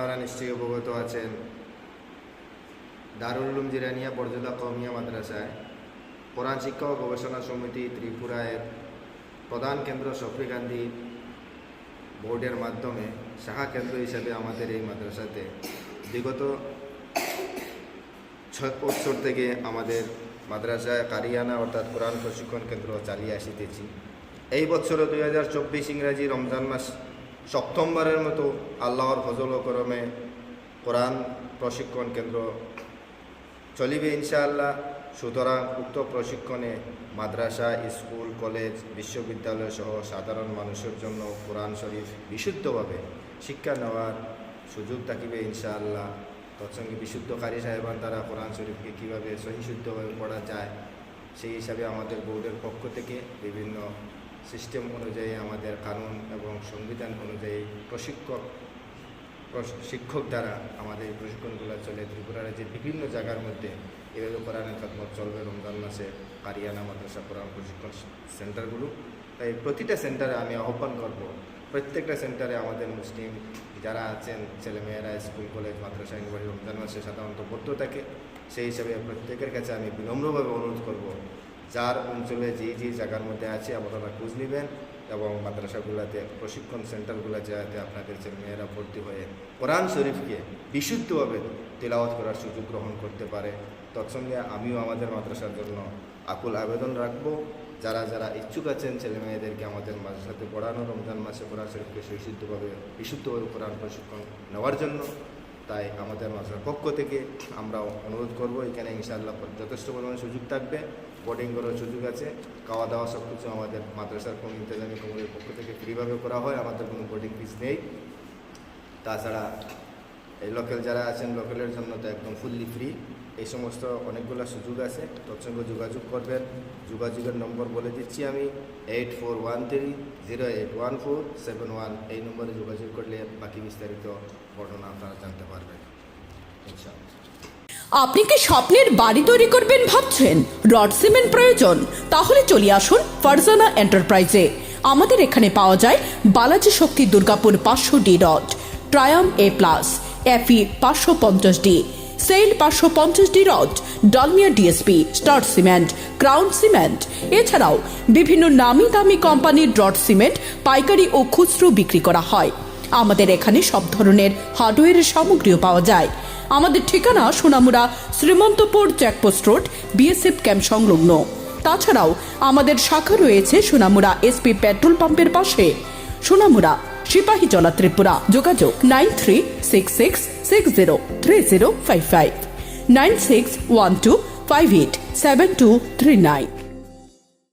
আপনারা নিশ্চয়ই অবগত আছেন, দারুল উলুম জিরানিয়া বরজদা কওমিয়া মাদ্রাসায় কোরআন শিক্ষা ও গবেষণা সমিতি ত্রিপুরার প্রধান কেন্দ্র শফি গান্ধী বোর্ডের মাধ্যমে শাখা কেন্দ্র হিসেবে আমাদের এই মাদ্রাসাতে বিগত 6 বছর থেকে আমাদের মাদ্রাসায় কারিয়ানা অর্থাৎ কোরআন প্রশিক্ষণ কেন্দ্র চালিয়ে আসিতেছি। এই বছরও 2024 ইংরাজি রমজান মাস সপ্তমবারের মতো আল্লাহর ফজল ও করমে কোরআন প্রশিক্ষণ কেন্দ্র চলিবে ইনশাআল্লাহ। সুতরাং উক্ত প্রশিক্ষণে মাদ্রাসা, স্কুল, কলেজ, বিশ্ববিদ্যালয় সহ সাধারণ মানুষের জন্য কোরআন শরীফ বিশুদ্ধভাবে শিক্ষা নেওয়ার সুযোগ থাকিবে ইনশাআল্লাহ। তৎসঙ্গে বিশুদ্ধ কারি সাহেবান তারা কোরআন শরীফকে কীভাবে সহিশুদ্ধভাবে পড়া যায় সেই হিসাবে আমাদের বোর্ডের পক্ষ থেকে বিভিন্ন সিস্টেম অনুযায়ী আমাদের কানুন এবং সংবিধান অনুযায়ী শিক্ষক দ্বারা আমাদের এই প্রশিক্ষণগুলো চলে। ত্রিপুরা রাজ্যের বিভিন্ন জায়গার মধ্যে এভাবে কোরআনের খেদমত চলবে রমজান মাসে কারিয়ানা মাদ্রাসা কোরআন প্রশিক্ষণ সেন্টারগুলো। তাই প্রতিটা সেন্টারে আমি আহ্বান করব, প্রত্যেকটা সেন্টারে আমাদের মুসলিম যারা আছেন ছেলেমেয়েরা স্কুল, কলেজ, মাদ্রাসা, ইউনিভার্সিটি রমজান মাসে সাধারণত বদ্ধ থাকে। সেই হিসাবে প্রত্যেকের কাছে আমি বিনম্রভাবে অনুরোধ করব, যার অঞ্চলে যে জায়গার মধ্যে আছে আপনারা খোঁজ নেবেন এবং মাদ্রাসাগুলোতে প্রশিক্ষণ সেন্টারগুলো যাতে আপনাদের ছেলেমেয়েরা ভর্তি হয়ে কোরআন শরীফকে বিশুদ্ধভাবে তেলাওয়াত করার সুযোগ গ্রহণ করতে পারে। তৎসঙ্গে আমিও আমাদের মাদ্রাসার জন্য আকুল আবেদন রাখব, যারা ইচ্ছুক আছেন ছেলেমেয়েদেরকে আমাদের মাদ্রাসাতে পড়ানো, রমজান মাসে কোরআন শরীফকে বিশুদ্ধভাবে কোরআন প্রশিক্ষণ নেওয়ার জন্য। তাই আমাদের মাদ্রাসার পক্ষ থেকে আমরা অনুরোধ করব, এখানে ইনশাআল্লাহ যথেষ্ট পরিমাণে সুযোগ থাকবে, বোর্ডিং করার সুযোগ আছে, খাওয়া দাওয়া সব কিছু আমাদের মাদ্রাসার কোনো ইন্তেজামি কমিটির পক্ষ থেকে ফ্রিভাবে করা হয়, আমাদের কোনো বোর্ডিং ফিস নেই। তাছাড়া এই লোকাল যারা আছেন লোকালের জন্য তো একদম ফুললি ফ্রি। এই সমস্ত অনেকগুলো সুযোগ আছে, তৎসঙ্গে যোগাযোগ করবেন। যোগাযোগের নম্বর বলে দিচ্ছি আমি, 8413081471। এই নম্বরে যোগাযোগ করলে বাকি বিস্তারিত বর্ণনা আপনারা জানতে পারবেন ইনশাআল্লাহ। আপনি কি স্বপ্নের বাড়ি তৈরি করবেন ভাবছেন? রড সিমেন্ট প্রয়োজন? তাহলে চলে আসুন ফারজানা এন্টারপ্রাইজে। আমাদের এখানে পাওয়া যায় বালাজি শক্তি দুর্গাপুর 500D রড, ট্রায়াম A+, FE 550D, SAIL 550D rod, Dalmia DSP, star cement, crown cement. এছাড়াও বিভিন্ন নামি দামি কোম্পানির রড সিমেন্ট পাইকারি ও খুচরো বিক্রি করা হয়। আমাদের এখানে সব ধরনের হার্ডওয়্যারের সামগ্রীও পাওয়া যায়। আমাদের ঠিকানা Sonamura Srimantapur checkpost road, BSF camp সংলগ্ন। তাছাড়াও আমাদের শাখা রয়েছে সোনামুড়া এসপি পেট্রোল পাম্পের পাশে, সোনামুড়া সিপাহীজলা, ত্রিপুরা। যোগাযোগ 9366603055, 9612587239।